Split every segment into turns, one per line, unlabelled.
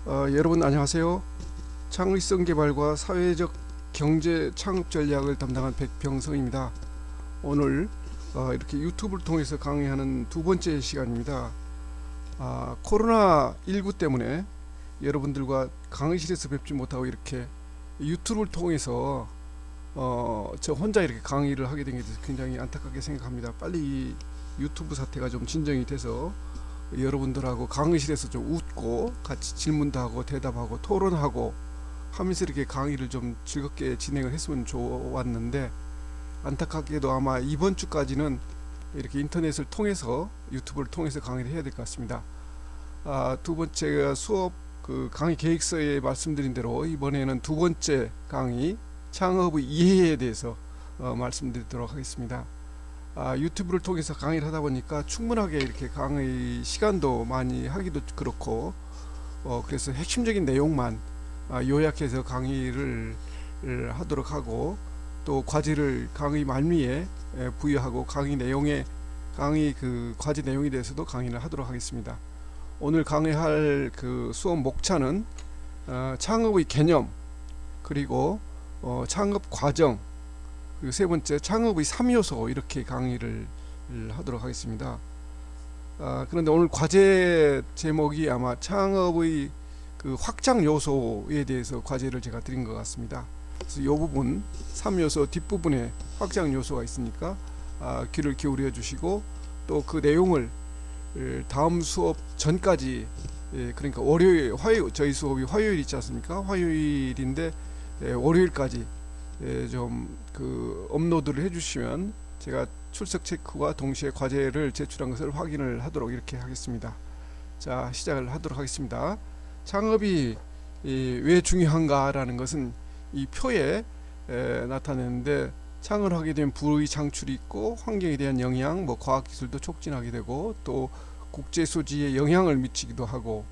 여러분 안녕하세요. 창의성 개발과 사회적 경제 창업 전략을 담당한 백병성입니다. 오늘 이렇게 유튜브를 통해서 강의하는 두 번째 시간입니다. 코로나19 때문에 여러분들과 강의실에서 뵙지 못하고 이렇게 유튜브를 통해서 저 혼자 이렇게 강의를 하게 된 게 굉장히 안타깝게 생각합니다. 빨리 이 유튜브 사태가 좀 진정이 돼서 여러분들하고 강의실에서 좀 웃고 같이 질문도 하고 대답하고 토론하고 하면서 이렇게 강의를 좀 즐겁게 진행을 했으면 좋았는데, 안타깝게도 아마 이번 주까지는 이렇게 인터넷을 통해서 유튜브를 통해서 강의를 해야 될 것 같습니다. 두 번째 수업 강의 계획서에 말씀드린 대로 이번에는 두 번째 강의 창업의 이해에 대해서 말씀드리도록 하겠습니다. 유튜브를 통해서 강의를 하다 보니까 충분하게 이렇게 강의 시간도 많이 하기도 그렇고, 그래서 핵심적인 내용만 요약해서 강의를 하도록 하고, 또 과제를 강의 말미에 부여하고 강의 내용에 강의 과제 내용에 대해서도 강의를 하도록 하겠습니다. 오늘 강의할 수업 목차는 창업의 개념, 그리고 창업 과정, 그리고 세 번째 창업의 3요소, 이렇게 강의를 하도록 하겠습니다. 그런데 오늘 과제 제목이 아마 창업의 확장 요소에 대해서 과제를 제가 드린 것 같습니다. 그래서 이 부분 3요소 뒷부분에 확장 요소가 있으니까 귀를 기울여 주시고, 또 그 내용을 다음 수업 전까지, 그러니까 월요일, 화요일, 저희 수업이 화요일 있지 않습니까? 화요일인데 월요일까지 좀 업로드를 해주시면 제가 출석 체크와 동시에 과제를 제출한 것을 확인을 하도록 이렇게 하겠습니다. 자, 시작을 하도록 하겠습니다. 창업이 왜 중요한가라는 것은 이 표에 나타내는데, 창업을 하게 되면 부의 창출이 있고, 환경에 대한 영향, 과학기술도 촉진하게 되고, 또 국제 소지에 영향을 미치기도 하고,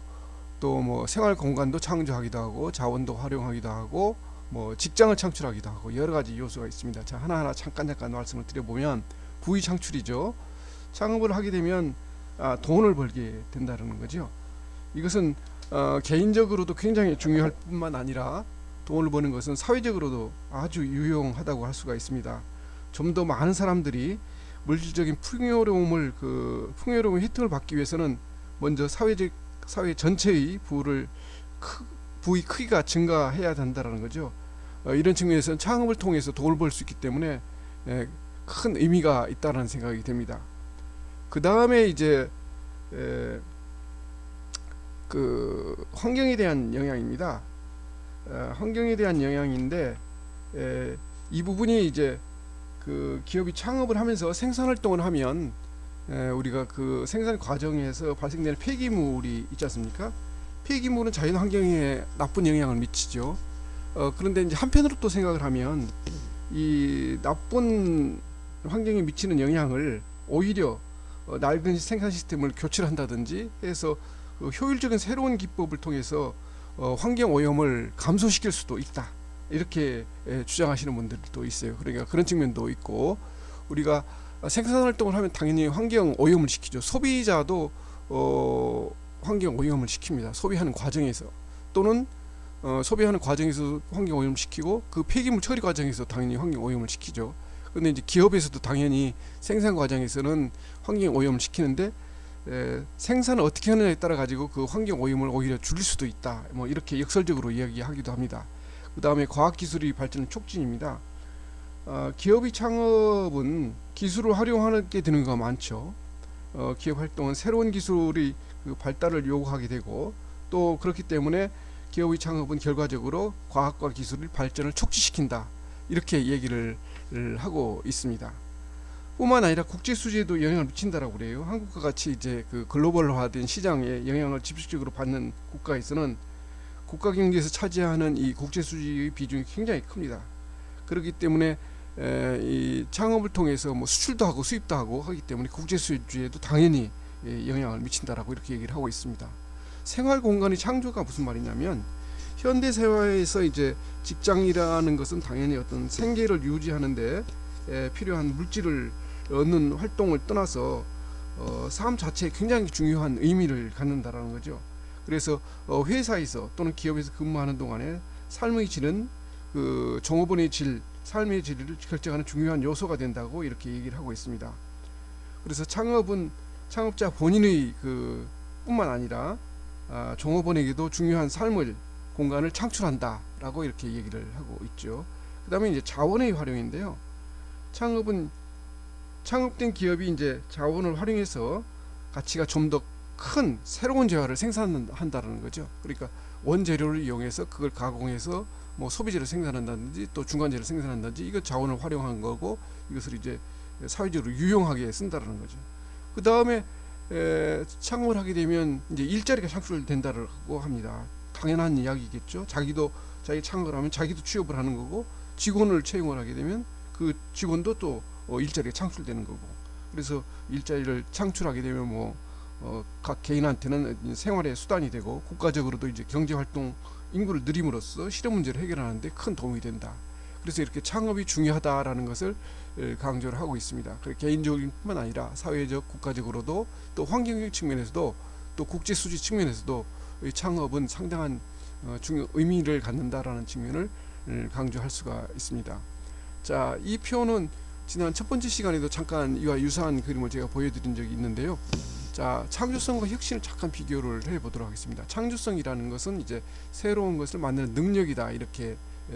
또 생활 공간도 창조하기도 하고, 자원도 활용하기도 하고, 직장을 창출하기도 하고, 여러 가지 요소가 있습니다. 자, 하나하나 잠깐 말씀을 드려보면, 부의 창출이죠. 창업을 하게 되면 돈을 벌게 된다는 거죠. 이것은 개인적으로도 굉장히 중요할 뿐만 아니라, 돈을 버는 것은 사회적으로도 아주 유용하다고 할 수가 있습니다. 좀 더 많은 사람들이 물질적인 풍요로움의 혜택을 받기 위해서는 먼저 사회 전체의 부의 크기가 증가해야 된다는 거죠. 이런 측면에서는 창업을 통해서 돈을 벌 수 있기 때문에 큰 의미가 있다는 생각이 됩니다. 그 다음에 이제 환경에 대한 영향입니다. 환경에 대한 영향인데, 이 부분이 이제 기업이 창업을 하면서 생산 활동을 하면 우리가 생산 과정에서 발생되는 폐기물이 있지 않습니까? 폐기물은 자연 환경에 나쁜 영향을 미치죠. 그런데 이제 한편으로 또 생각을 하면, 이 나쁜 환경에 미치는 영향을 오히려 낡은 생산 시스템을 교체한다든지 해서 효율적인 새로운 기법을 통해서 환경 오염을 감소시킬 수도 있다, 이렇게 주장하시는 분들도 있어요. 그러니까 그런 측면도 있고, 우리가 생산 활동을 하면 당연히 환경 오염을 시키죠. 소비자도 환경 오염을 시킵니다. 소비하는 과정에서, 또는 소비하는 과정에서 환경 오염을 시키고, 그 폐기물 처리 과정에서 당연히 환경 오염을 시키죠. 근데 이제 기업에서도 당연히 생산 과정에서는 환경 오염을 시키는데, 생산을 어떻게 하느냐에 따라 가지고 그 환경 오염을 오히려 줄일 수도 있다, 이렇게 역설적으로 이야기하기도 합니다. 그 다음에 과학기술의 발전은 촉진입니다. 기업의 창업은 기술을 활용하게 되는 것가 많죠. 기업 활동은 새로운 기술의 발달을 요구하게 되고, 또 그렇기 때문에 기업의 창업은 결과적으로 과학과 기술의 발전을 촉진시킨다, 이렇게 얘기를 하고 있습니다. 뿐만 아니라 국제 수지에도 영향을 미친다라고 그래요. 한국과 같이 이제 글로벌화된 시장에 영향을 집중적으로 받는 국가에서는 국가 경제에서 차지하는 이 국제 수지의 비중이 굉장히 큽니다. 그렇기 때문에 이 창업을 통해서 수출도 하고 수입도 하고 하기 때문에 국제 수지에도 당연히 영향을 미친다라고 이렇게 얘기를 하고 있습니다. 생활 공간의 창조가 무슨 말이냐면, 현대 사회에서 이제 직장이라는 것은 당연히 어떤 생계를 유지하는데 필요한 물질을 얻는 활동을 떠나서 삶 자체에 굉장히 중요한 의미를 갖는다라는 거죠. 그래서 회사에서 또는 기업에서 근무하는 동안에 삶의 질은 그 종업원의 질, 삶의 질을 결정하는 중요한 요소가 된다고 이렇게 얘기를 하고 있습니다. 그래서 창업은 창업자 본인의 그 뿐만 아니라 종업원에게도 중요한 삶을 공간을 창출한다라고 이렇게 얘기를 하고 있죠. 그 다음에 이제 자원의 활용인데요. 창업은 창업된 기업이 이제 자원을 활용해서 가치가 좀 더 큰 새로운 재화를 생산한다는 거죠. 그러니까 원재료를 이용해서 그걸 가공해서 뭐 소비재를 생산한다든지 또 중간재를 생산한다든지 이거 자원을 활용한 거고 이것을 이제 사회적으로 유용하게 쓴다는 거죠. 그 다음에 창업을 하게 되면 이제 일자리가 창출된다고 합니다. 당연한 이야기겠죠. 자기 창업을 하면 자기도 취업을 하는 거고 직원을 채용을 하게 되면 그 직원도 또 일자리가 창출되는 거고 그래서 일자리를 창출하게 되면 각 개인한테는 생활의 수단이 되고 국가적으로도 이제 경제활동 인구를 늘림으로써 실업 문제를 해결하는 데 큰 도움이 된다. 그래서 이렇게 창업이 중요하다라는 것을 강조를 하고 있습니다. 개인적인 뿐만 아니라 사회적, 국가적으로도 또 환경적 측면에서도 또 국제 수지 측면에서도 이 창업은 상당한 의미를 갖는다라는 측면을 강조할 수가 있습니다. 자, 이 표는 지난 첫 번째 시간에도 잠깐 이와 유사한 그림을 제가 보여드린 적이 있는데요. 자, 창조성과 혁신을 잠깐 비교를 해보도록 하겠습니다. 창조성이라는 것은 이제 새로운 것을 만드는 능력이다 이렇게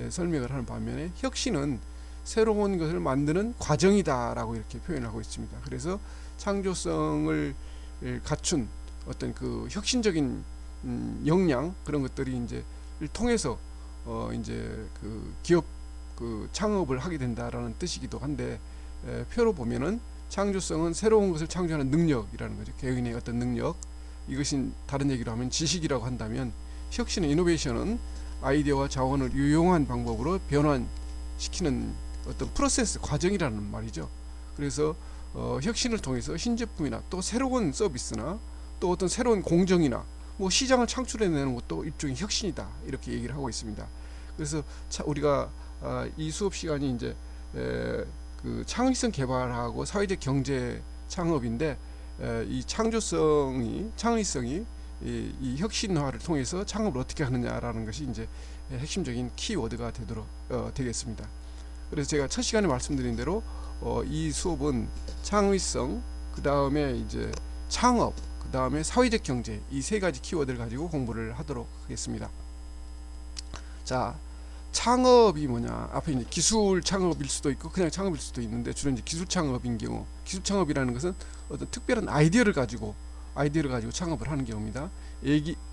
설명을 하는 반면에 혁신은 새로운 것을 만드는 과정이다라고 이렇게 표현하고 있습니다. 그래서 창조성을 갖춘 어떤 그 혁신적인 역량 그런 것들이 이제 통해서 이제 그 기업 그 창업을 하게 된다라는 뜻이기도 한데 표로 보면은 창조성은 새로운 것을 창조하는 능력이라는 거죠. 개인의 어떤 능력. 이것이 다른 얘기로 하면 지식이라고 한다면 혁신은 이노베이션은 아이디어와 자원을 유용한 방법으로 변환시키는 어떤 프로세스 과정이라는 말이죠. 그래서 혁신을 통해서 신제품이나 또 새로운 서비스나 또 어떤 새로운 공정이나 뭐 시장을 창출해내는 것도 일종의 혁신이다 이렇게 얘기를 하고 있습니다. 그래서 우리가 이 수업 시간이 이제 그 창의성 개발하고 사회적 경제 창업인데 이 창의성이 이 혁신화를 통해서 창업을 어떻게 하느냐라는 것이 이제 핵심적인 키워드가 되겠습니다. 그래서 제가 첫 시간에 말씀드린 대로 이 수업은 창의성, 그 다음에 이제 창업, 그 다음에 사회적 경제 이 세 가지 키워드를 가지고 공부를 하도록 하겠습니다. 자, 창업이 뭐냐? 앞에 이제 기술 창업일 수도 있고 그냥 창업일 수도 있는데 주로 이제 기술 창업인 경우, 기술 창업이라는 것은 어떤 특별한 아이디어를 가지고 창업을 하는 경우입니다.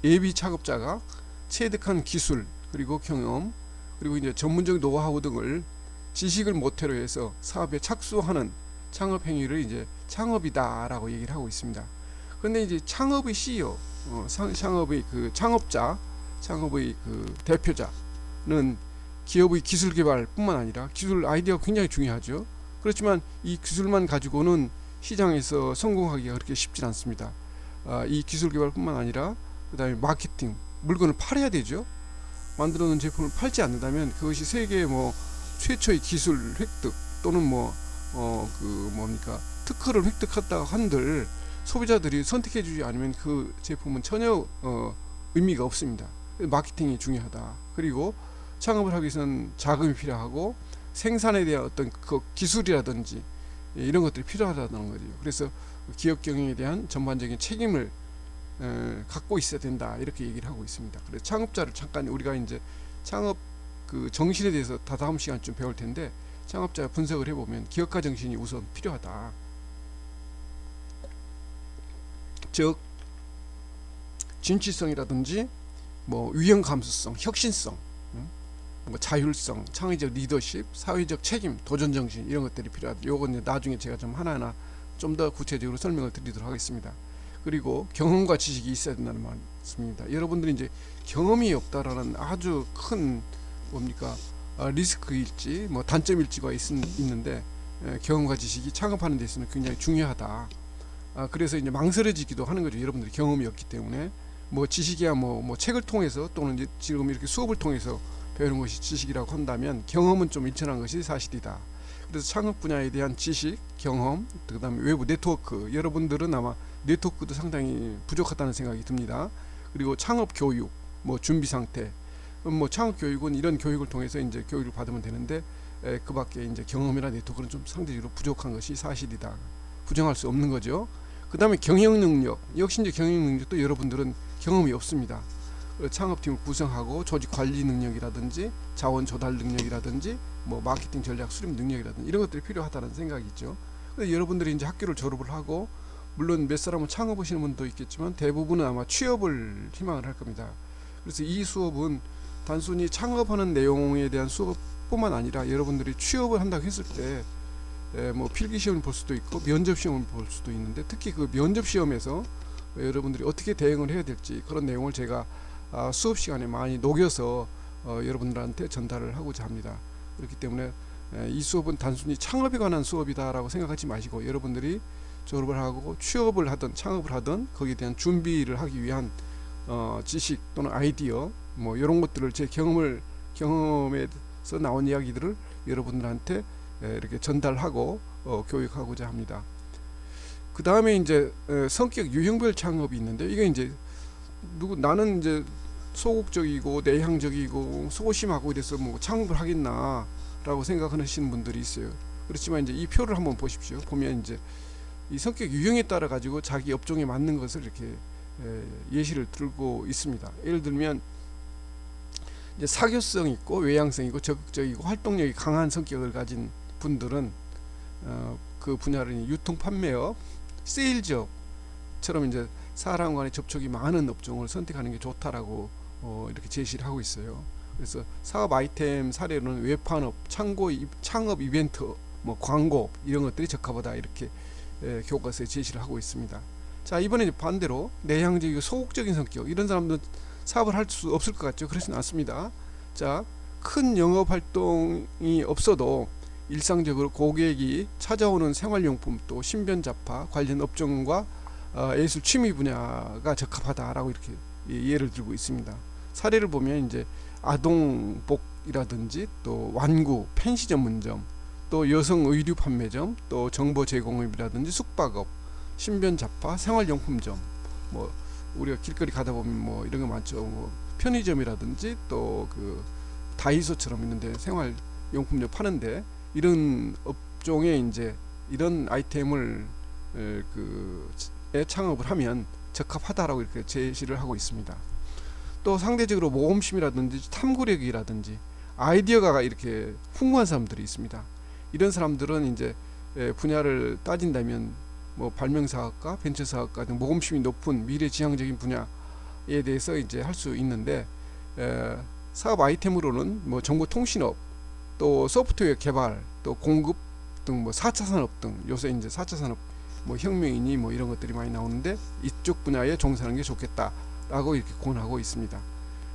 예비 창업자가 체득한 기술 그리고 경험 그리고 이제 전문적 노하우 등을 지식을 모태로 해서 사업에 착수하는 창업 행위를 이제 창업이다라고 얘기를 하고 있습니다. 그런데 이제 창업의 CEO, 창업의 그 창업의 그 대표자는 기업의 기술 개발뿐만 아니라 기술 아이디어가 굉장히 중요하죠. 그렇지만 이 기술만 가지고는 시장에서 성공하기가 그렇게 쉽진 않습니다. 이 기술 개발뿐만 아니라 그 다음에 마케팅, 물건을 팔아야 되죠. 만들어 놓은 제품을 팔지 않는다면 그것이 세계 최초의 기술 획득 또는 특허를 획득했다고 한들 소비자들이 선택해주지 않으면 그 제품은 전혀 의미가 없습니다. 마케팅이 중요하다. 그리고 창업을 하기 위해서는 자금이 필요하고 생산에 대한 어떤 그 기술이라든지 이런 것들이 필요하다는 거죠. 그래서 기업 경영에 대한 전반적인 책임을 갖고 있어야 된다 이렇게 얘기를 하고 있습니다. 그래서 창업자를 잠깐 우리가 이제 창업 그 정신에 대해서 다음 시간쯤 배울 텐데 창업자 분석을 해보면 기업가 정신이 우선 필요하다. 즉 진취성이라든지 위험 감수성, 혁신성, 자율성, 창의적 리더십, 사회적 책임, 도전 정신 이런 것들이 필요하다. 요건 나중에 제가 좀 하나하나 좀 더 구체적으로 설명을 드리도록 하겠습니다. 그리고 경험과 지식이 있어야 된다는 말씀입니다. 여러분들이 이제 경험이 없다라는 아주 큰 리스크일지 단점일지가 있는데 경험과 지식이 창업하는 데 있어서는 굉장히 중요하다. 그래서 이제 망설여지기도 하는 거죠. 여러분들이 경험이 없기 때문에 지식이야 책을 통해서 또는 이제 지금 이렇게 수업을 통해서 배우는 것이 지식이라고 한다면 경험은 좀 일천한 것이 사실이다. 그래서 창업 분야에 대한 지식, 경험, 그다음에 외부 네트워크, 여러분들은 아마 네트워크도 상당히 부족하다는 생각이 듭니다. 그리고 창업 교육, 뭐 준비 상태, 뭐 창업 교육은 이런 교육을 통해서 이제 교육을 받으면 되는데 그 밖에 이제 경험이나 네트워크는 좀 상대적으로 부족한 것이 사실이다. 부정할 수 없는 거죠. 그 다음에 경영 능력, 역시 이제 경영 능력도 여러분들은 경험이 없습니다. 창업팀을 구성하고 조직 관리 능력이라든지 자원 조달 능력이라든지 뭐 마케팅 전략 수립 능력이라든지 이런 것들이 필요하다는 생각이 있죠. 근데 여러분들이 이제 학교를 졸업을 하고 물론 몇 사람은 창업하시는 분도 있겠지만 대부분은 아마 취업을 희망을 할 겁니다. 그래서 이 수업은 단순히 창업하는 내용에 대한 수업뿐만 아니라 여러분들이 취업을 한다고 했을 때 뭐 필기시험을 볼 수도 있고 면접시험을 볼 수도 있는데 특히 그 면접시험에서 여러분들이 어떻게 대응을 해야 될지 그런 내용을 제가 수업 시간에 많이 녹여서 여러분들한테 전달을 하고자 합니다. 그렇기 때문에 이 수업은 단순히 창업에 관한 수업이다라고 생각하지 마시고 여러분들이 졸업을 하고 취업을 하든 창업을 하든 거기에 대한 준비를 하기 위한 지식 또는 아이디어 뭐 이런 것들을 제 경험에서 나온 이야기들을 여러분들한테 이렇게 전달하고 교육하고자 합니다. 그 다음에 이제 성격 유형별 창업이 있는데 이게 이제 나는 이제 소극적이고 내향적이고 소심하고 이래서 뭐 창업을 하겠나라고 생각하시는 분들이 있어요. 그렇지만 이제 이 표를 한번 보십시오. 보면 이제 이 성격 유형에 따라 가지고 자기 업종에 맞는 것을 이렇게 예시를 들고 있습니다. 예를 들면 이제 사교성 있고 외향성 있고 적극적이고 활동력이 강한 성격을 가진 분들은 그 분야를 유통 판매업, 세일즈업처럼 이제 사람 간의 접촉이 많은 업종을 선택하는 게 좋다라고 이렇게 제시를 하고 있어요. 그래서 사업 아이템 사례로는 외판업, 창업 이벤트, 뭐 광고 이런 것들이 적합하다 이렇게 교과서에 제시를 하고 있습니다. 자, 이번에 반대로 내향적이고 소극적인 성격 이런 사람들은 사업을 할 수 없을 것 같죠? 그렇지는 않습니다. 자, 큰 영업 활동이 없어도 일상적으로 고객이 찾아오는 생활용품 또 신변 잡화 관련 업종과 예술 취미 분야가 적합하다라고 이렇게 예를 들고 있습니다. 사례를 보면 이제 아동복이라든지 또 완구, 펜시 전문점, 또 여성 의류 판매점, 또 정보 제공업이라든지 숙박업, 신변 잡화, 생활용품점, 뭐 우리가 길거리 가다 보면 뭐 이런 거 많죠. 뭐 편의점이라든지 또 그 다이소처럼 있는데 생활용품점 파는데 이런 업종에 이제 이런 아이템을 창업을 하면 적합하다라고 이렇게 제시를 하고 있습니다. 또 상대적으로 모험심이라든지 탐구력이라든지 아이디어가 이렇게 풍부한 사람들이 있습니다. 이런 사람들은 이제 분야를 따진다면 뭐 발명사학과, 벤처사학과 등 모험심이 높은 미래지향적인 분야에 대해서 이제 할 수 있는데 사업 아이템으로는 뭐 정보통신업, 또 소프트웨어 개발, 또 공급 등 뭐 4차 산업 등 요새 이제 4차 산업 뭐 혁명이니 뭐 이런 것들이 많이 나오는데 이쪽 분야에 종사하는 게 좋겠다라고 이렇게 권하고 있습니다.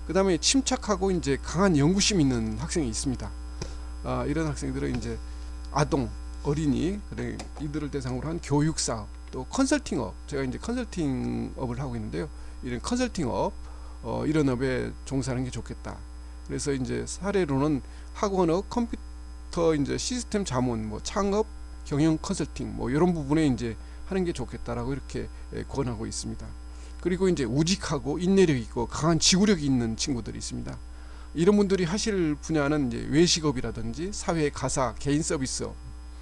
그 다음에 침착하고 이제 강한 연구심 있는 학생이 있습니다. 이런 학생들은 이제 아동, 어린이, 이들을 대상으로 한 교육 사업, 또 컨설팅업, 제가 이제 컨설팅업을 하고 있는데요. 이런 컨설팅업, 이런 업에 종사하는 게 좋겠다. 그래서 이제 사례로는 학원업, 컴퓨터 이제 시스템 자문, 뭐 창업, 경영 컨설팅, 뭐 이런 부분에 이제 하는 게 좋겠다라고 이렇게 권하고 있습니다. 그리고 이제 우직하고 인내력 있고 강한 지구력이 있는 친구들이 있습니다. 이런 분들이 하실 분야는 이제 외식업이라든지 사회 가사, 개인 서비스업,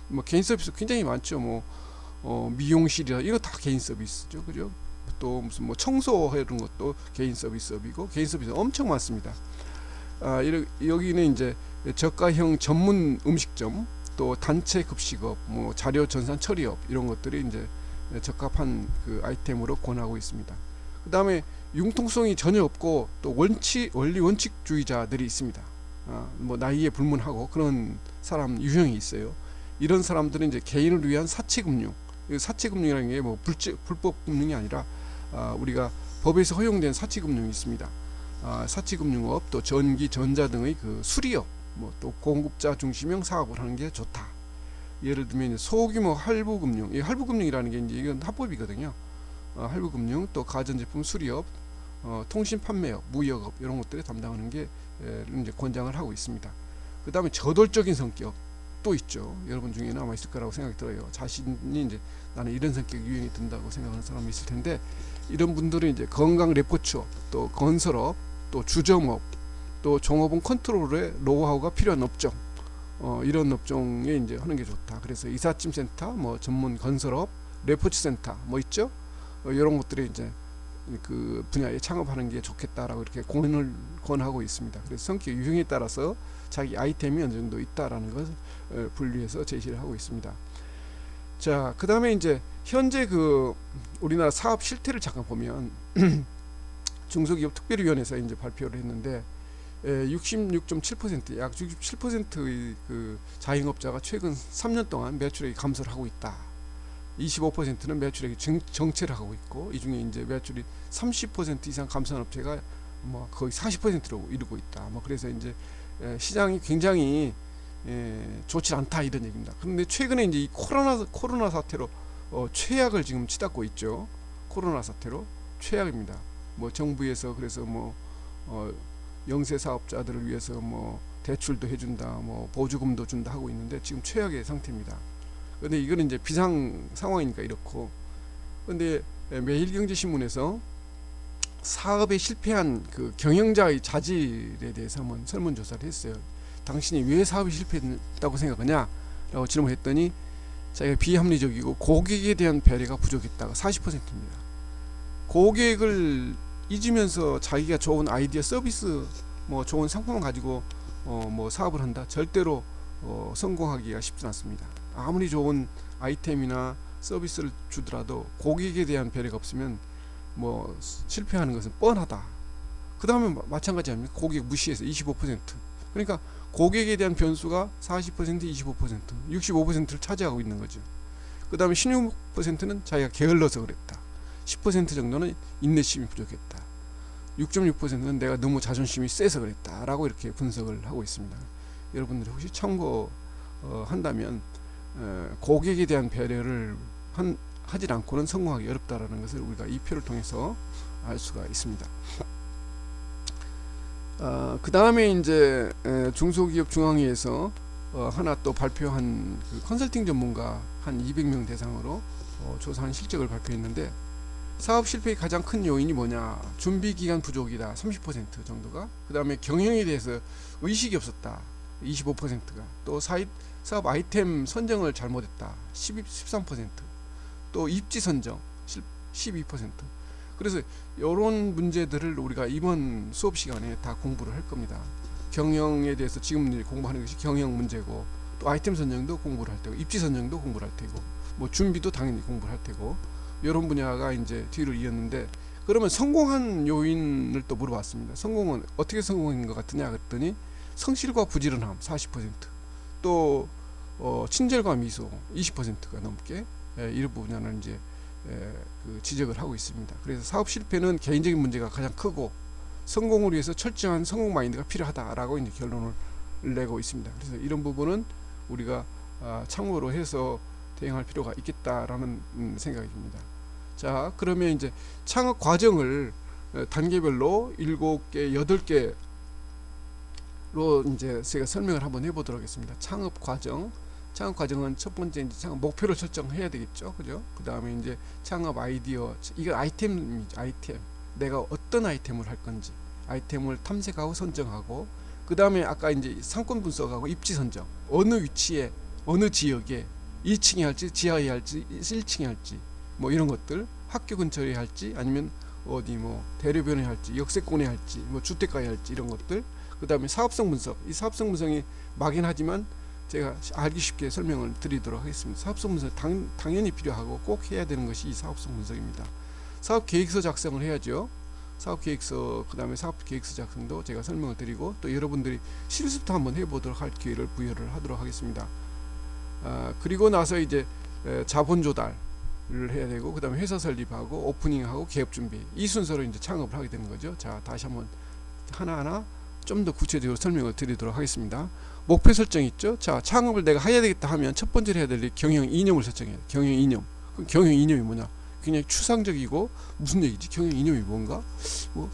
뭐 개인 서비스 굉장히 많죠. 뭐 미용실이라 이거 다 개인 서비스죠, 그죠? 또 무슨 뭐 청소하는 것도 개인 서비스업이고 개인 서비스 엄청 많습니다. 여기는 이제 저가형 전문 음식점, 또 단체 급식업, 뭐 자료 전산 처리업 이런 것들이 이제 적합한 그 아이템으로 권하고 있습니다. 그 다음에 융통성이 전혀 없고 또 원리 원칙주의자들이 있습니다. 뭐 나이에 불문하고 그런 사람 유형이 있어요. 이런 사람들은 이제 개인을 위한 사채금융, 사채금융이라는 게 뭐 불법 금융이 아니라 우리가 법에서 허용된 사채금융이 있습니다. 사채금융업, 또 전기, 전자 등의 그 수리업, 뭐 또 공급자 중심형 사업을 하는 게 좋다. 예를 들면 소규모 할부금융, 이 할부금융이라는 게 이제 이건 합법이거든요. 할부금융, 또 가전제품 수리업, 통신 판매업, 무역업 이런 것들을 담당하는 게 이제 권장을 하고 있습니다. 그 다음에 저돌적인 성격 또 있죠. 여러분 중에는 아마 있을 거라고 생각이 들어요. 자신이 이제 나는 이런 성격 유행이 든다고 생각하는 사람이 있을 텐데 이런 분들은 이제 건강 레포츠업, 또 건설업, 또 주점업, 또 종업원 컨트롤에 노하우가 필요한 업종, 이런 업종에 이제 하는 게 좋다. 그래서 이삿짐 센터, 뭐 전문 건설업, 레포츠 센터 뭐 있죠. 이런 것들이 이제 그 분야에 창업하는 게 좋겠다라고 이렇게 권하고 있습니다. 그래서 성격 유형에 따라서 자기 아이템이 어느 정도 있다라는 것을 분류해서 제시를 하고 있습니다. 자, 그 다음에 이제 현재 그 우리나라 사업 실태를 잠깐 보면 중소기업 특별위원회에서 이제 발표를 했는데 66.7%, 약 67%의 그 자영업자가 최근 3년 동안 매출액이 감소를 하고 있다. 25%는 매출액이 정체를 하고 있고, 이 중에 이제 매출이 30% 이상 감소한 업체가 뭐 거의 40%로 이루고 있다. 뭐 그래서 이제 시장이 굉장히 좋지 않다 이런 얘기입니다. 그런데 최근에 이제 이 코로나 사태로 최악을 지금 치닫고 있죠. 코로나 사태로 최악입니다. 뭐 정부에서 그래서 뭐 영세 사업자들을 위해서 뭐 대출도 해준다, 뭐 보조금도 준다 하고 있는데 지금 최악의 상태입니다. 근데 이거는 이제 비상 상황이니까 이렇고, 근데 매일경제신문에서 사업에 실패한 그 경영자의 자질에 대해서 한번 설문조사를 했어요. 당신이 왜 사업이 실패했다고 생각하냐? 라고 질문했더니 자기가 비합리적이고 고객에 대한 배려가 부족했다가 40%입니다. 고객을 잊으면서 자기가 좋은 아이디어, 서비스, 뭐 좋은 상품을 가지고 뭐 사업을 한다? 절대로 성공하기가 쉽지 않습니다. 아무리 좋은 아이템이나 서비스를 주더라도 고객에 대한 배려가 없으면 뭐 실패하는 것은 뻔하다. 그 다음에 마찬가지 아닙니까? 고객 무시해서 25%. 그러니까 고객에 대한 변수가 40%, 25%, 65%를 차지하고 있는 거죠. 그 다음에 16%는 자기가 게을러서 그랬다. 10% 정도는 인내심이 부족했다. 6.6%는 내가 너무 자존심이 세서 그랬다 라고 이렇게 분석을 하고 있습니다. 여러분들이 혹시 참고한다면 고객에 대한 배려를 하지 않고는 성공하기 어렵다라는 것을 우리가 이 표를 통해서 알 수가 있습니다. 그 다음에 이제 중소기업 중앙회에서 하나 또 발표한 그 컨설팅 전문가 한 200명 대상으로 조사한 실적을 발표했는데, 사업 실패의 가장 큰 요인이 뭐냐? 준비 기간 부족이다. 30% 정도가. 그 다음에 경영에 대해서 의식이 없었다. 25%가. 또 사업 아이템 선정을 잘못했다. 13%. 또 입지 선정 12%. 그래서 이런 문제들을 우리가 이번 수업 시간에 다 공부를 할 겁니다. 경영에 대해서 지금 공부하는 것이 경영 문제고, 또 아이템 선정도 공부를 할 테고, 입지 선정도 공부를 할 테고, 뭐 준비도 당연히 공부를 할 테고, 이런 분야가 이제 뒤를 이었는데, 그러면 성공한 요인을 또 물어봤습니다. 성공은 어떻게 성공한 것 같으냐 그랬더니 성실과 부지런함 40%, 또 친절과 미소 20%가 넘게 이런 분야는 이제 그 지적을 하고 있습니다. 그래서 사업 실패는 개인적인 문제가 가장 크고 성공을 위해서 철저한 성공 마인드가 필요하다라고 이제 결론을 내고 있습니다. 그래서 이런 부분은 우리가 참고로 해서 대응할 필요가 있겠다라는 생각이 듭니다. 자, 그러면 이제 창업 과정을 단계별로 7개, 8개로 이제 제가 설명을 한번 해보도록 하겠습니다. 창업 과정은 첫 번째 이제 창업 목표를 설정해야 되겠죠, 그죠? 그 다음에 이제 창업 아이디어, 이거 아이템이죠, 아이템. 내가 어떤 아이템을 할 건지, 아이템을 탐색하고 선정하고, 그 다음에 아까 이제 상권 분석하고 입지 선정, 어느 위치에, 어느 지역에 2층에 할지, 지하에 할지, 1층에 할지, 뭐 이런 것들, 학교 근처에 할지, 아니면 어디 뭐 대로변에 할지, 역세권에 할지, 뭐 주택가에 할지, 이런 것들. 그 다음에 사업성 분석, 이 사업성 분석이 막연하지만 제가 알기 쉽게 설명을 드리도록 하겠습니다. 사업성 분석 당연히 필요하고 꼭 해야 되는 것이 이 사업성 분석입니다. 사업 계획서 작성을 해야죠. 사업 계획서, 그 다음에 사업 계획서 작성도 제가 설명을 드리고, 또 여러분들이 실습도 한번 해보도록 할 기회를 부여를 하도록 하겠습니다. 그리고 나서 이제 자본 조달을 해야 되고, 그 다음에 회사 설립하고 오프닝하고 개업 준비, 이 순서로 이제 창업을 하게 되는 거죠. 자, 다시 한번 하나하나 좀 더 구체적으로 설명을 드리도록 하겠습니다. 목표 설정 있죠. 자, 창업을 내가 해야 되겠다 하면 첫 번째로 해야 될 경영 이념을 설정해야 돼. 경영 이념. 그럼 경영 이념이 뭐냐? 그냥 추상적이고, 무슨 얘기지? 경영 이념이 뭔가? 뭐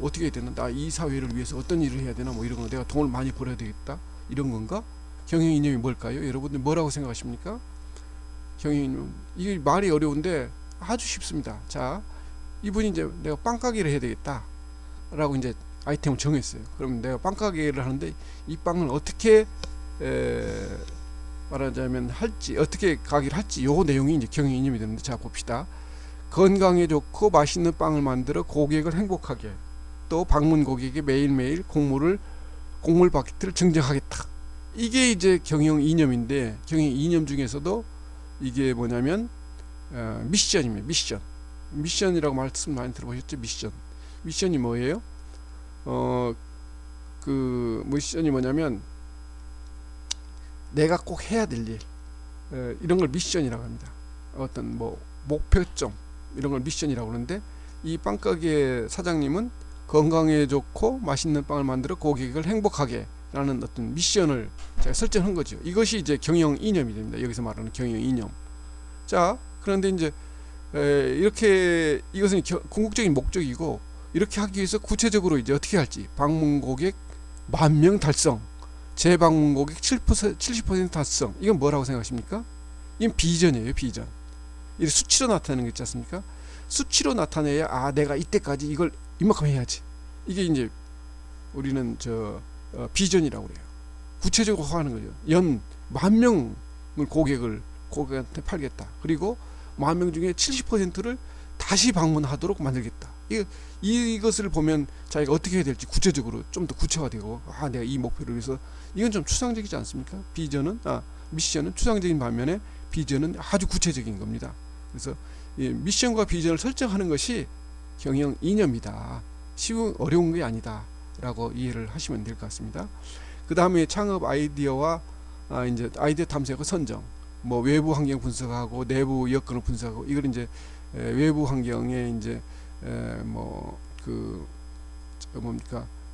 어떻게 해야 되나? 나 이 사회를 위해서 어떤 일을 해야 되나? 뭐 이런 거, 내가 돈을 많이 벌어야 되겠다, 이런 건가? 경영 이념이 뭘까요? 여러분들 뭐라고 생각하십니까? 경영 이념, 이게 말이 어려운데 아주 쉽습니다. 자, 이분이 이제 내가 빵가게를 해야 되겠다라고 이제 아이템을 정했어요. 그럼 내가 빵가게를 하는데 이 빵을 어떻게 말하자면 할지, 어떻게 가게를 할지, 요 내용이 이제 경영 이념이 되는데, 자 봅시다. 건강에 좋고 맛있는 빵을 만들어 고객을 행복하게, 또 방문 고객에게 매일매일 곡물 바게트를 증정하겠다. 이게 이제 경영 이념인데, 경영 이념 중에서도 이게 뭐냐면 미션입니다. 미션이라고 말씀 많이 들어보셨죠? 미션이 뭐예요? 그 미션이 뭐냐면 내가 꼭 해야 될 일, 이런 걸 미션이라고 합니다. 어떤 뭐 목표점, 이런 걸 미션이라고 하는데, 이 빵가게 사장님은 건강에 좋고 맛있는 빵을 만들어 고객을 행복하게 라는 어떤 미션을 제가 설정한 거죠. 이것이 이제 경영 이념이 됩니다. 여기서 말하는 경영 이념. 자, 그런데 이제 이렇게 이것은 궁극적인 목적이고, 이렇게 하기 위해서 구체적으로 이제 어떻게 할지, 방문 고객 10,000명 달성, 재방문 고객 70% 달성, 이건 뭐라고 생각하십니까? 이건 비전이에요. 비전. 이 수치로 나타내는 거 있지 않습니까? 수치로 나타내야, 아 내가 이때까지 이걸 이만큼 해야지, 이게 이제 우리는 비전이라고 그래요. 구체적으로 하는 거죠. 연 10,000명을 고객한테 팔겠다. 그리고 10,000명 중에 70%를 다시 방문하도록 만들겠다. 이것을 보면 자기가 어떻게 해야 될지 구체적으로 좀 더 구체화되고, 아 내가 이 목표를 위해서, 이건 좀 추상적이지 않습니까? 미션은 추상적인 반면에 비전은 아주 구체적인 겁니다. 그래서 미션과 비전을 설정하는 것이 경영 이념이다. 어려운 게 아니다 라고 이해를 하시면 될 것 같습니다. 그 다음에 창업 아이디어와 이제 아이디어 탐색과 선정, 뭐 외부 환경 분석하고 내부 여건을 분석하고, 이걸 이제 외부 환경에 이제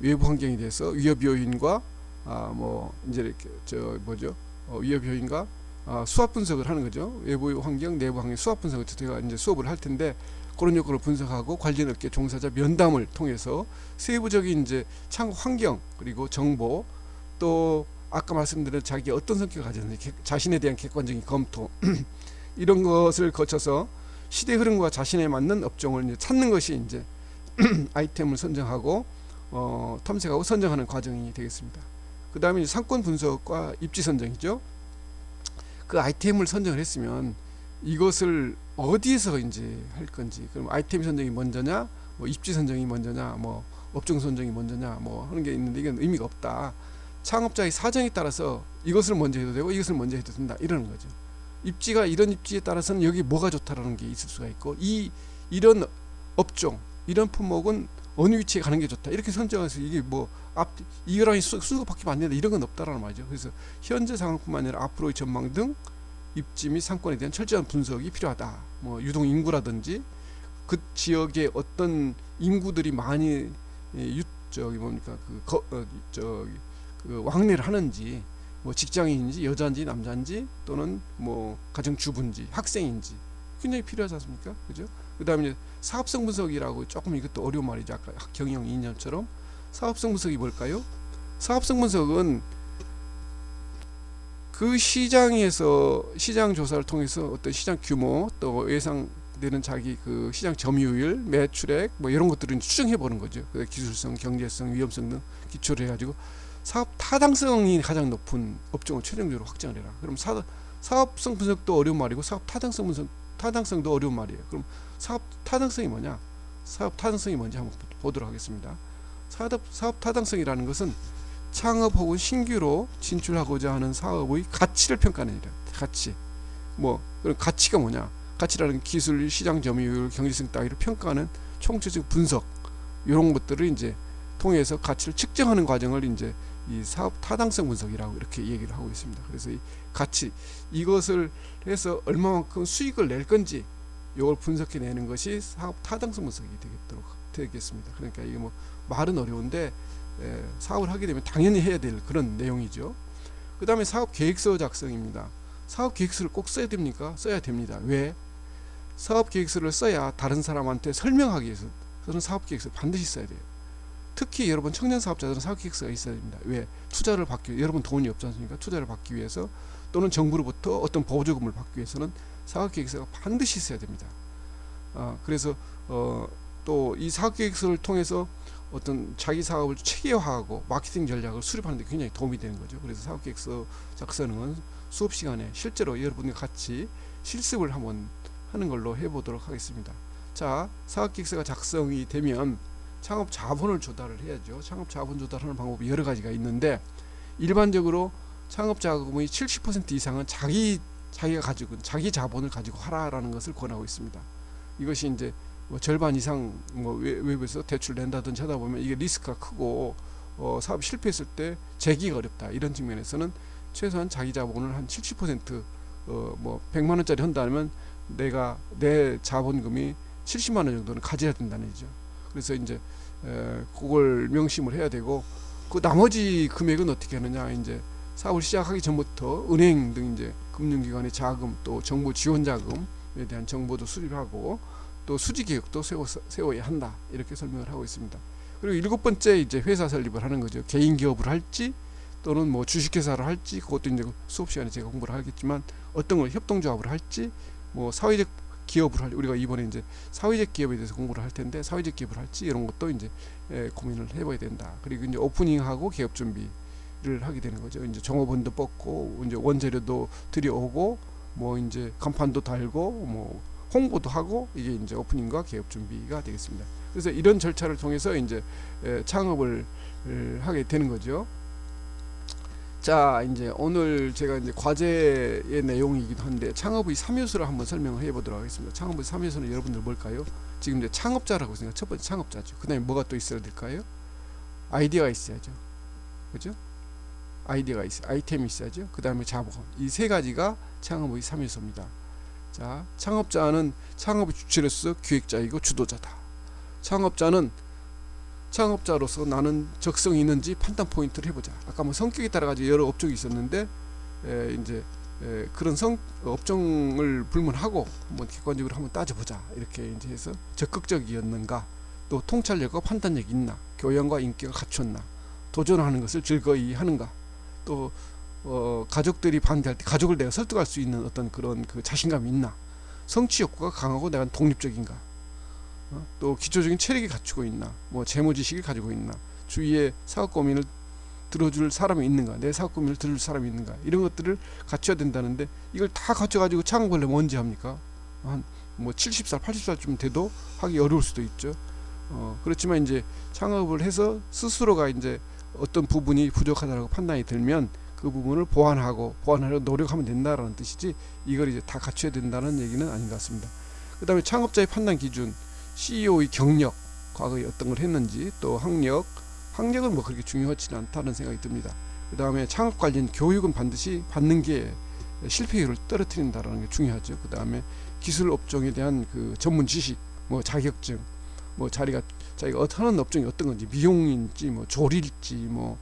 외부 환경에 대해서 위협 요인과 이제 이렇게 위협 요인과 수합 분석을 하는 거죠. 외부 환경, 내부 환경 수합 분석을 제가 이제 수업을 할 텐데, 그런 요건을 분석하고 관련 업계 종사자 면담을 통해서 세부적인 이제 창업 환경, 그리고 정보, 또 아까 말씀드린 자기 어떤 성격을 가졌는지 자신에 대한 객관적인 검토 이런 것을 거쳐서 시대 흐름과 자신에 맞는 업종을 이제 찾는 것이 이제 아이템을 선정하고 탐색하고 선정하는 과정이 되겠습니다. 그 다음에 상권 분석과 입지 선정이죠. 그 아이템을 선정을 했으면 이것을 어디에서 이제 할 건지, 그럼 아이템 선정이 먼저냐, 뭐 입지 선정이 먼저냐, 뭐 업종 선정이 먼저냐, 뭐 하는 게 있는데, 이건 의미가 없다. 창업자의 사정에 따라서 이것을 먼저 해도 되고 이것을 먼저 해도 된다, 이러는 거죠. 입지가 이런 입지에 따라서는 여기 뭐가 좋다라는 게 있을 수가 있고, 이런 업종, 이런 품목은 어느 위치에 가는 게 좋다, 이렇게 선정해서 이게 뭐 이거랑 순서 바뀌면 안 된다, 이런 건 없다라는 말이죠. 그래서 현재 상황뿐만 아니라 앞으로의 전망 등 입지 및 상권에 대한 철저한 분석이 필요하다. 뭐 유동 인구라든지 그 지역에 어떤 인구들이 많이 왕래를 하는지, 뭐 직장인인지 여자인지 남자인지, 또는 뭐 가정주부인지 학생인지 굉장히 필요하지 않습니까? 그죠? 그 다음에 사업성 분석이라고, 조금 이것도 어려운 말이죠. 아까 경영 이념처럼. 사업성 분석이 뭘까요? 사업성 분석은 그 시장에서 시장 조사를 통해서 어떤 시장 규모, 또 예상되는 자기 그 시장 점유율, 매출액, 뭐 이런 것들을 추정해 보는 거죠. 기술성, 경제성, 위험성 등 기초를 해가지고 사업 타당성이 가장 높은 업종을 최종적으로 확정을 해라. 그럼 사업성 분석도 어려운 말이고, 사업 타당성도 어려운 말이에요. 그럼 사업 타당성이 뭐냐? 사업 타당성이 뭔지 한번 보도록 하겠습니다. 사업 타당성이라는 것은 창업 혹은 신규로 진출하고자 하는 사업의 가치를 평가하는 일이야. 가치. 그럼 가치가 뭐냐? 가치라는 기술, 시장 점유율, 경제성 따위를 평가하는 총체적 분석, 이런 것들을 이제 통해서 가치를 측정하는 과정을 이제 이 사업 타당성 분석이라고 이렇게 얘기를 하고 있습니다. 그래서 이 가치, 이것을 해서 얼마만큼 수익을 낼 건지 이걸 분석해내는 것이 사업 타당성 분석이 되겠습니다. 그러니까 이게 뭐 말은 어려운데 사업을 하게 되면 당연히 해야 될 그런 내용이죠. 그 다음에 사업 계획서 작성입니다. 사업 계획서를 꼭 써야 됩니까? 써야 됩니다. 왜? 사업 계획서를 써야 다른 사람한테 설명하기 위해서 저는 사업 계획서를 반드시 써야 돼요. 특히 여러분 청년 사업자들은 사업 계획서가 있어야 됩니다. 왜? 투자를 받기 위해, 여러분 돈이 없지 않습니까? 투자를 받기 위해서, 또는 정부로부터 어떤 보조금을 받기 위해서는 사업 계획서가 반드시 있어야 됩니다. 그래서 또 이 사업계획서를 통해서 어떤 자기 사업을 체계화하고 마케팅 전략을 수립하는 데 굉장히 도움이 되는 거죠. 그래서 사업계획서 작성은 수업 시간에 실제로 여러분과 같이 실습을 한번 하는 걸로 해보도록 하겠습니다. 자, 사업계획서가 작성이 되면 창업 자본을 조달을 해야죠. 창업 자본 조달하는 방법이 여러 가지가 있는데, 일반적으로 창업 자금의 70% 이상은 자기가 가지고 자기 자본을 가지고 하라라는 것을 권하고 있습니다. 이것이 이제 뭐 절반 이상 뭐 외부에서 대출 낸다든지 하다 보면 이게 리스크가 크고 사업 실패했을 때 재기가 어렵다. 이런 측면에서는 최소한 자기 자본을 한 70% 뭐 100만 원짜리 한다면 내 자본금이 70만 원 정도는 가져야 된다는 얘기죠. 그래서 이제 그걸 명심을 해야 되고, 그 나머지 금액은 어떻게 하느냐, 이제 사업을 시작하기 전부터 은행 등 이제 금융기관의 자금, 또 정부 지원 자금에 대한 정보도 수립하고 또 수지 계획도 세워야 한다, 이렇게 설명을 하고 있습니다. 그리고 7번째 이제 회사 설립을 하는 거죠. 개인 기업을 할지 또는 뭐 주식회사를 할지, 그것도 이제 수업 시간에 제가 공부를 하겠지만 어떤 걸 협동조합을 할지, 뭐 사회적 기업을 할지, 우리가 이번에 이제 사회적 기업에 대해서 공부를 할 텐데 사회적 기업을 할지 이런 것도 이제 고민을 해봐야 된다. 그리고 이제 오프닝하고 개업 준비를 하게 되는 거죠. 이제 종업원도 뽑고 이제 원재료도 들여오고 뭐 이제 간판도 달고 뭐 홍보도 하고, 이게 이제 오프닝과 개업 준비가 되겠습니다. 그래서 이런 절차를 통해서 이제 창업을 하게 되는 거죠. 자, 이제 오늘 제가 이제 과제의 내용이기도 한데 창업의 3요소를 한번 설명을 해보도록 하겠습니다. 창업의 3요소는 여러분들 뭘까요? 지금 이제 창업자라고 생각, 첫 번째 창업자죠. 그 다음에 뭐가 또 있어야 될까요? 아이디어가 있어야죠. 그죠? 아이디어가 아이템이 있어야죠. 그 다음에 자본. 이 세 가지가 창업의 3요소입니다. 자, 창업자는 창업의 주체로서 기획자이고 주도자다. 창업자로서 나는 적성이 있는지 판단 포인트를 해보자. 아까 뭐 성격에 따라 가지고 여러 업종이 있었는데 그런 업종을 불문하고 한번 객관적으로 한번 따져보자. 이렇게 이제 해서 적극적이었는가, 또 통찰력과 판단력이 있나, 교양과 인기가 갖췄나, 도전하는 것을 즐거이 하는가, 또 가족들이 반대할 때 가족을 내가 설득할 수 있는 어떤 그런 그 자신감이 있나, 성취 욕구가 강하고 내가 독립적인가, 또 기초적인 체력이 갖추고 있나, 뭐 재무지식을 가지고 있나, 주위에 사업 고민을 들어줄 사람이 있는가, 내 사업 고민을 들어줄 사람이 있는가, 이런 것들을 갖춰야 된다는데, 이걸 다 갖춰가지고 창업을 하려면 언제 합니까? 한 뭐 70살 80살쯤 돼도 하기 어려울 수도 있죠. 그렇지만 이제 창업을 해서 스스로가 이제 어떤 부분이 부족하다고 판단이 들면 그 부분을 보완하려고 노력하면 된다라는 뜻이지, 이걸 이제 다 갖춰야 된다는 얘기는 아닌 것 같습니다. 그 다음에 창업자의 판단 기준, CEO의 경력, 과거에 어떤 걸 했는지, 또 학력은 뭐 그렇게 중요하지는 않다는 생각이 듭니다. 그 다음에 창업 관련 교육은 반드시 받는 게 실패율을 떨어뜨린다는 게 중요하죠. 그 다음에 기술 업종에 대한 그 전문 지식, 뭐 자격증, 뭐 자기가 하는 업종이 어떤 건지, 미용인지 뭐 조리일지 뭐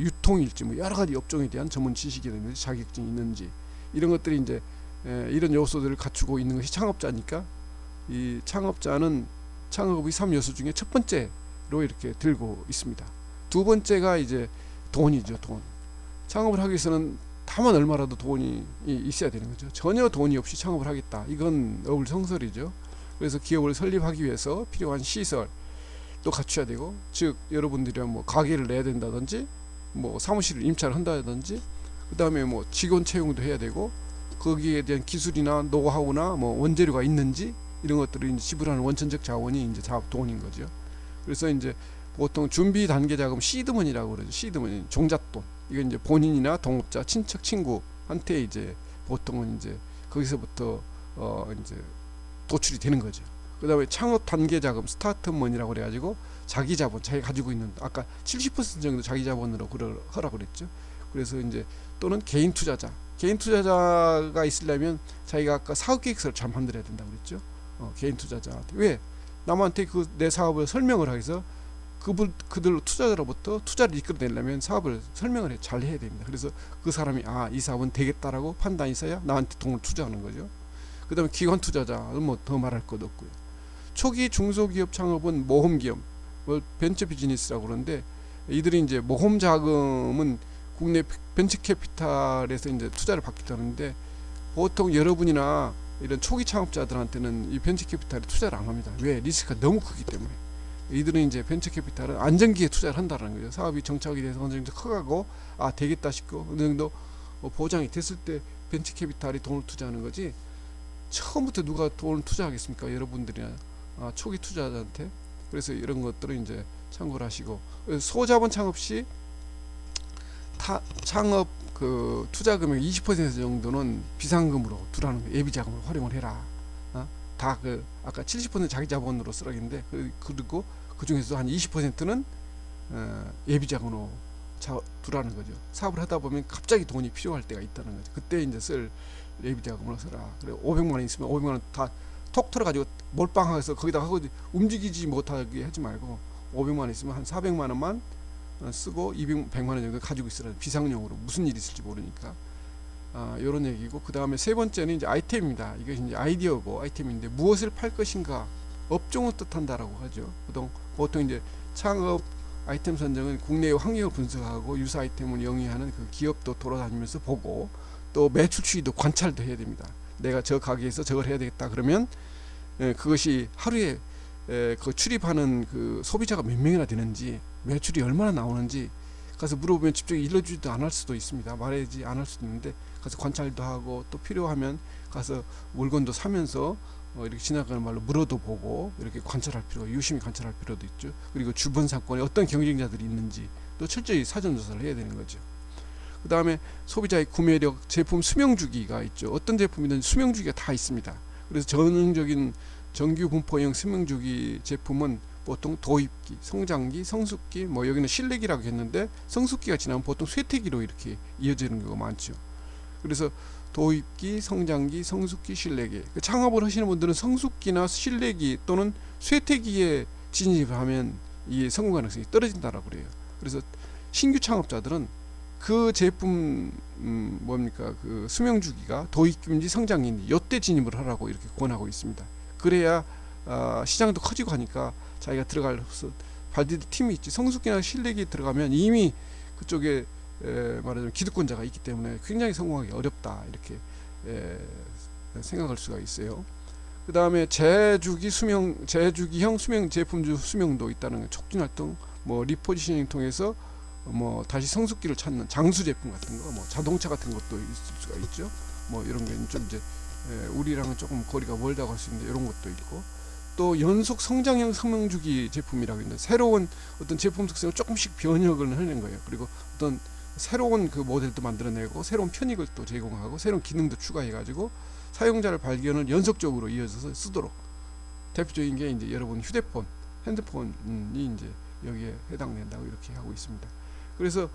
유통일지 뭐 여러 가지 업종에 대한 전문 지식이라든지 자격증이 있는지, 이런 것들이 이제 이런 요소들을 갖추고 있는 것이 창업자니까, 이 창업자는 창업의 3요소 중에 첫 번째로 이렇게 들고 있습니다. 두 번째가 이제 돈이죠. 돈. 창업을 하기 위해서는 다만 얼마라도 돈이 있어야 되는 거죠. 전혀 돈이 없이 창업을 하겠다, 이건 어불성설이죠. 그래서 기업을 설립하기 위해서 필요한 시설도 갖춰야 되고, 즉 여러분들이 뭐 가게를 내야 된다든지, 뭐 사무실을 임차를 한다든지, 그 다음에 뭐 직원 채용도 해야 되고, 거기에 대한 기술이나 노하우나 뭐 원재료가 있는지, 이런 것들을 이제 지불하는 원천적 자원이 이제 돈인 거죠. 그래서 이제 보통 준비 단계 자금, 시드머니라고 그러죠. 시드머니, 종잣돈. 이건 이제 본인이나 동업자, 친척, 친구한테 이제 보통은 이제 거기서부터 이제 도출이 되는 거죠. 그 다음에 창업 단계 자금, 스타트머니라고 그래가지고 자기 자본, 자기가 가지고 있는, 아까 70% 정도 자기 자본으로 하라고 그랬죠. 그래서 이제 또는 개인 투자자가 있으려면 자기가 아까 사업계획서를 잘 만들어야 된다고 그랬죠. 개인 투자자한테, 왜 남한테 내 사업을 설명을 하기 위해서 그들 투자자로부터 투자를 이끌어내려면 사업을 설명을 잘 해야 됩니다. 그래서 그 사람이 이 사업은 되겠다라고 판단이 있어야 나한테 돈을 투자하는 거죠. 그 다음에 기관 투자자는 뭐 더 말할 것도 없고요. 초기 중소기업 창업은 모험기업, 벤처 비즈니스라고 그러는데, 이들이 이제 모험 자금은 국내 벤처 캐피탈에서 이제 투자를 받기도 하는데, 보통 여러분이나 이런 초기 창업자들한테는 이 벤처 캐피탈에 투자를 안 합니다. 왜? 리스크가 너무 크기 때문에. 이들은 이제 벤처 캐피탈은 안정기에 투자를 한다는 거죠. 사업이 정착이 돼서 어느 정도 커가고 되겠다 싶고 어느 정도 보장이 됐을 때 벤처 캐피탈이 돈을 투자하는 거지. 처음부터 누가 돈을 투자하겠습니까? 여러분들이나 초기 투자자한테. 그래서 이런 것들을 이제 참고를 하시고, 소자본 창업 시 창업 그 투자 금액 20% 정도는 비상금으로 두라는 거예요. 예비 자금으로 활용을 해라. 다 그 아까 70% 자기 자본으로 쓰라는데, 그리고 그 중에서 한 20%는 예비 자금으로 두라는 거죠. 사업을 하다 보면 갑자기 돈이 필요할 때가 있다는 거죠. 그때 이제 쓸 예비 자금으로 써라. 그래 500만 원 있으면 500만 원 다 톡 털어가지고 몰빵해서 거기다 하고 움직이지 못하게 하지 말고 500만 원 있으면 한 400만 원만 쓰고 100만 원 정도 가지고 있으라. 비상용으로 무슨 일이 있을지 모르니까. 요런 얘기고, 그 다음에 세 번째는 이제 아이템입니다. 이것이 이제 아이디어고 아이템인데 무엇을 팔 것인가, 업종을 뜻한다라고 하죠. 보통 이제 창업 아이템 선정은 국내의 환경을 분석하고 유사 아이템을 영위하는 그 기업도 돌아다니면서 보고, 또 매출 추이도 관찰도 해야 됩니다. 내가 저 가게에서 저걸 해야 되겠다 그러면 그것이 하루에 그 출입하는 그 소비자가 몇 명이나 되는지, 매출이 얼마나 나오는지 가서 물어보면 집중이 일러주지도 않을 수도 있습니다. 말하지 않을 수도 있는데 가서 관찰도 하고, 또 필요하면 가서 물건도 사면서 이렇게 지나가는 말로 물어도 보고, 이렇게 관찰할 필요가, 유심히 관찰할 필요도 있죠. 그리고 주변 상권에 어떤 경쟁자들이 있는지 또 철저히 사전 조사를 해야 되는 거죠. 그 다음에 소비자의 구매력, 제품 수명주기가 있죠. 어떤 제품이든 수명주기가 다 있습니다. 그래서 전형적인 정규 분포형 수명주기 제품은 보통 도입기, 성장기, 성숙기, 뭐 여기는 실내기라고 했는데 성숙기가 지나면 보통 쇠퇴기로 이렇게 이어지는 경우가 많죠. 그래서 도입기, 성장기, 성숙기, 실내기. 창업을 하시는 분들은 성숙기나 실내기 또는 쇠퇴기에 진입하면 이 성공 가능성이 떨어진다라고 그래요. 그래서 신규 창업자들은 그 제품 뭡니까 그 수명 주기가 도입기인지 성장기인지 요때 진입을 하라고 이렇게 권하고 있습니다. 그래야 시장도 커지고 하니까 자기가 들어가서 발디딜 팀이 있지. 성숙기나 실내기 들어가면 이미 그쪽에 말하자면 기득권자가 있기 때문에 굉장히 성공하기 어렵다 이렇게 생각할 수가 있어요. 그 다음에 재주기형 수명 제품주 수명도 있다는 촉진 활동, 뭐 리포지셔닝 통해서 뭐 다시 성숙기를 찾는 장수 제품 같은 거, 뭐 자동차 같은 것도 있을 수가 있죠. 뭐 이런 게 좀 이제 우리랑은 조금 거리가 멀다고 할 수 있는데 이런 것도 있고, 또 연속 성장형 성명주기 제품이라고 있는데 새로운 어떤 제품 특성을 조금씩 변형을 하는 거예요. 그리고 어떤 새로운 그 모델도 만들어내고 새로운 편익을 또 제공하고 새로운 기능도 추가해가지고 사용자를 발견을 연속적으로 이어져서 쓰도록. 대표적인 게 이제 여러분 핸드폰이 이제 여기에 해당된다고 이렇게 하고 있습니다. 그래서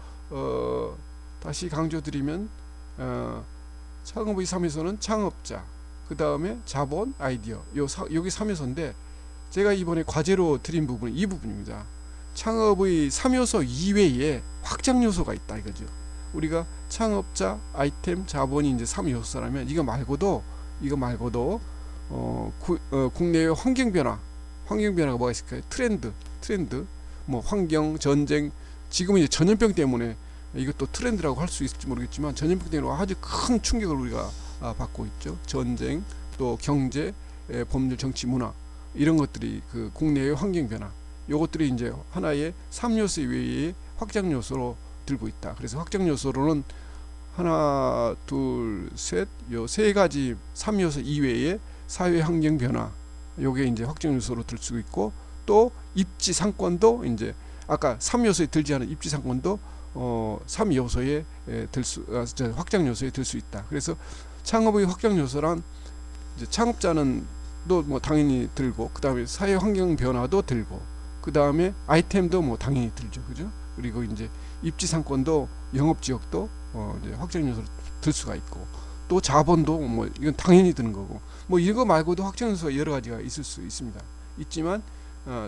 다시 강조드리면 창업의 3요소는 창업자, 그 다음에 자본, 아이디어, 여기 3요소인데 제가 이번에 과제로 드린 부분은 이 부분입니다. 창업의 3요소 이외에 확장 요소가 있다 이거죠. 우리가 창업자, 아이템, 자본이 이제 3요소라면 이거 말고도 국내의 환경 변화가 뭐가 있을까요? 트렌드, 뭐 환경, 전쟁, 지금은 이제 전염병 때문에 이것도 트렌드라고 할 수 있을지 모르겠지만 전염병 때문에 아주 큰 충격을 우리가 받고 있죠. 전쟁, 또 경제, 법률, 정치, 문화 이런 것들이 그 국내의 환경 변화, 요것들이 이제 하나의 3요소 이외의 확장 요소로 들고 있다. 그래서 확장 요소로는 하나, 둘, 셋, 요 세 가지 3요소 이외의 사회 환경 변화, 요게 이제 확장 요소로 들 수 있고, 또 입지 상권도 이제 아까 3요소에 들지 않은 입지 상권도 3요소에 확장 요소에 들 수 있다. 그래서 창업의 확장 요소란 이제 창업자는 또 뭐 당연히 들고, 그 다음에 사회 환경 변화도 들고, 그 다음에 아이템도 뭐 당연히 들죠, 그죠? 그리고 이제 입지 상권도 영업 지역도 이제 확장 요소로 들 수가 있고, 또 자본도 뭐 이건 당연히 드는 거고, 뭐 이거 말고도 확장 요소가 여러 가지가 있을 수 있습니다. 있지만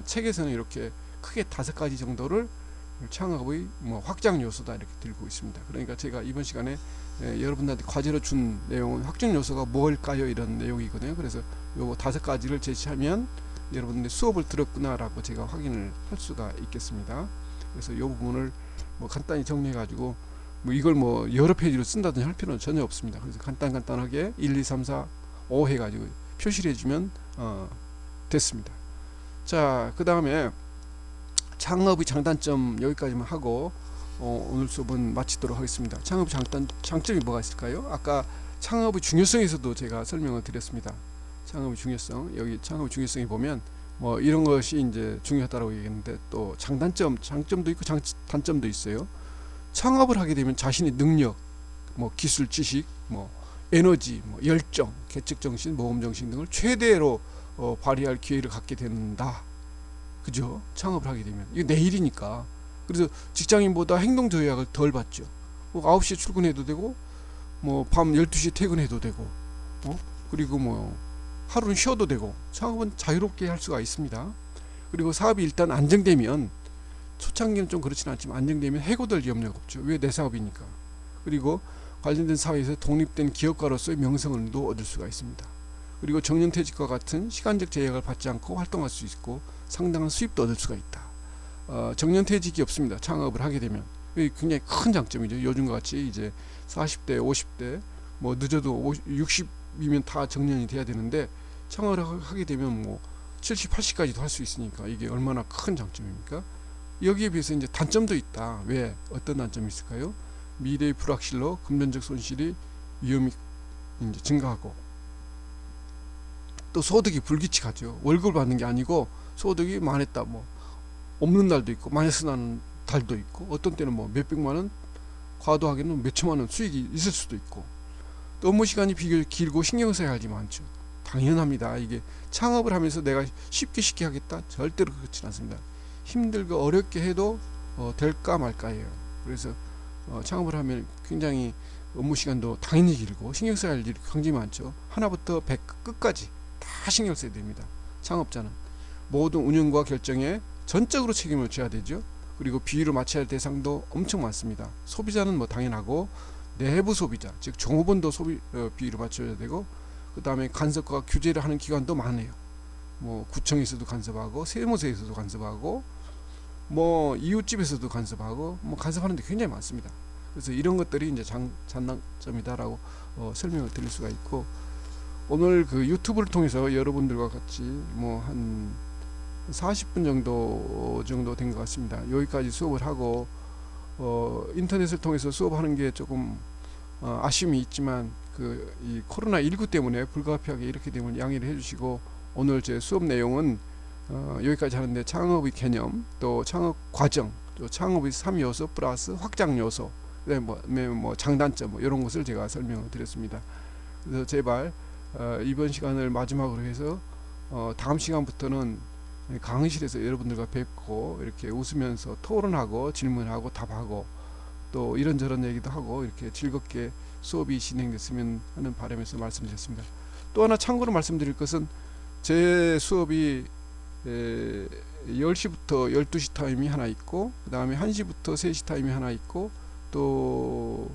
책에서는 이렇게 크게 5가지 정도를 창업의 뭐 확장 요소다 이렇게 들고 있습니다. 그러니까 제가 이번 시간에 여러분들한테 과제로 준 내용은 확장 요소가 뭘까요? 이런 내용이거든요. 그래서 요거 5가지를 제시하면 여러분들이 수업을 들었구나라고 제가 확인을 할 수가 있겠습니다. 그래서 이 부분을 뭐 간단히 정리해 가지고 뭐 이걸 뭐 여러 페이지로 쓴다든지 할 필요는 전혀 없습니다. 그래서 간단하게 1, 2, 3, 4, 5 해가지고 표시를 해주면 됐습니다. 자, 그 다음에 창업의 장단점 여기까지만 하고 오늘 수업은 마치도록 하겠습니다. 창업의 장점이 뭐가 있을까요? 아까 창업의 중요성에서도 제가 설명을 드렸습니다. 창업의 중요성, 여기 창업의 중요성에 보면 뭐 이런 것이 이제 중요하다고 얘기했는데, 또 장점도 있고 단점도 있어요. 창업을 하게 되면 자신의 능력, 뭐 기술, 지식, 뭐 에너지, 뭐 열정, 계책정신, 모험정신 등을 최대로 발휘할 기회를 갖게 된다. 그죠? 창업을 하게 되면 이거 내 일이니까. 그래서 직장인보다 행동 저약을 덜 받죠. 뭐 9시에 출근해도 되고, 뭐 밤 12시에 퇴근해도 되고, 그리고 뭐 하루는 쉬어도 되고, 창업은 자유롭게 할 수가 있습니다. 그리고 사업이 일단 안정되면, 초창기는 좀 그렇진 않지만 안정되면 해고될 염려가 없죠. 왜? 내 사업이니까. 그리고 관련된 사회에서 독립된 기업가로서의 명성을도 얻을 수가 있습니다. 그리고 정년퇴직과 같은 시간적 제약을 받지 않고 활동할 수 있고 상당한 수입도 얻을 수가 있다. 정년퇴직이 없습니다. 창업을 하게 되면. 굉장히 큰 장점이죠. 요즘과 같이 이제 40대, 50대, 뭐 늦어도 60이면 다 정년이 돼야 되는데, 창업을 하게 되면 뭐 70, 80까지도 할 수 있으니까 이게 얼마나 큰 장점입니까? 여기에 비해서 이제 단점도 있다. 왜? 어떤 단점이 있을까요? 미래의 불확실로 금전적 손실이 위험이 이제 증가하고, 또 소득이 불규칙하죠. 월급을 받는 게 아니고 소득이 많았다, 뭐 없는 날도 있고 마이너스 나는 달도 있고, 어떤 때는 뭐 몇백만 원, 과도하게는 몇천만 원 수익이 있을 수도 있고, 또 업무 시간이 비교적 길고 신경 써야 할 일이 많죠. 당연합니다. 이게 창업을 하면서 내가 쉽게 하겠다? 절대로 그렇진 않습니다. 힘들고 어렵게 해도 될까 말까예요. 그래서 창업을 하면 굉장히 업무 시간도 당연히 길고 신경 써야 할 일이 굉장히 많죠. 하나부터 100 끝까지 다 신경 써야 됩니다. 창업자는 모든 운영과 결정에 전적으로 책임을 져야 되죠. 그리고 비율을 맞춰야 할 대상도 엄청 많습니다. 소비자는 뭐 당연하고, 내부 소비자, 즉 종업원도 비율을 맞춰야 되고, 그 다음에 간섭과 규제를 하는 기관도 많아요. 뭐 구청에서도 간섭하고, 세무서에서도 간섭하고, 뭐 이웃집에서도 간섭하고, 뭐 간섭하는 데 굉장히 많습니다. 그래서 이런 것들이 이제 장단점이다라고 설명을 드릴 수가 있고, 오늘 그 유튜브를 통해서 여러분들과 같이 뭐 한 40분 정도 된 것 같습니다. 여기까지 수업을 하고, 인터넷을 통해서 수업하는 게 조금 아쉬움이 있지만, 이 코로나19 때문에 불가피하게 이렇게 되면 양해를 해주시고, 오늘 제 수업 내용은 여기까지 하는데, 창업의 개념, 또 창업 과정, 또 창업의 3요소 플러스 확장 요소, 뭐 장단점, 뭐 이런 것을 제가 설명을 드렸습니다. 그래서 제발 이번 시간을 마지막으로 해서 다음 시간부터는 강의실에서 여러분들과 뵙고 이렇게 웃으면서 토론하고 질문하고 답하고, 또 이런저런 얘기도 하고 이렇게 즐겁게 수업이 진행됐으면 하는 바람에서 말씀드렸습니다. 또 하나 참고로 말씀드릴 것은, 제 수업이 10시부터 12시 타임이 하나 있고, 그 다음에 1시부터 3시 타임이 하나 있고, 또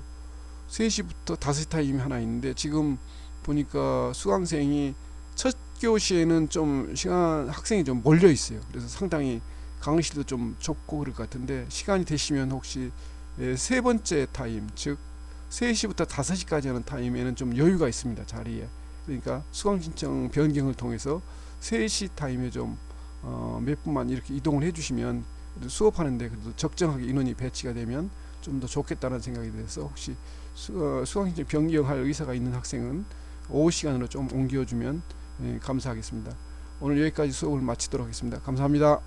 3시부터 5시 타임이 하나 있는데, 지금 보니까 수강생이 첫 교시에는 좀 학생이 좀 몰려 있어요. 그래서 상당히 강의실도 좀 좁고 그럴 것 같은데, 시간이 되시면 혹시 세 번째 타임, 즉 3시부터 5시까지 하는 타임에는 좀 여유가 있습니다, 자리에. 그러니까 수강 신청 변경을 통해서 3시 타임에 좀 몇 분만 이렇게 이동을 해주시면, 수업하는데 그래도 적정하게 인원이 배치가 되면 좀 더 좋겠다는 생각이 들어서, 혹시 수강 신청 변경할 의사가 있는 학생은 오후 시간으로 좀 옮겨주면 감사하겠습니다. 오늘 여기까지 수업을 마치도록 하겠습니다. 감사합니다.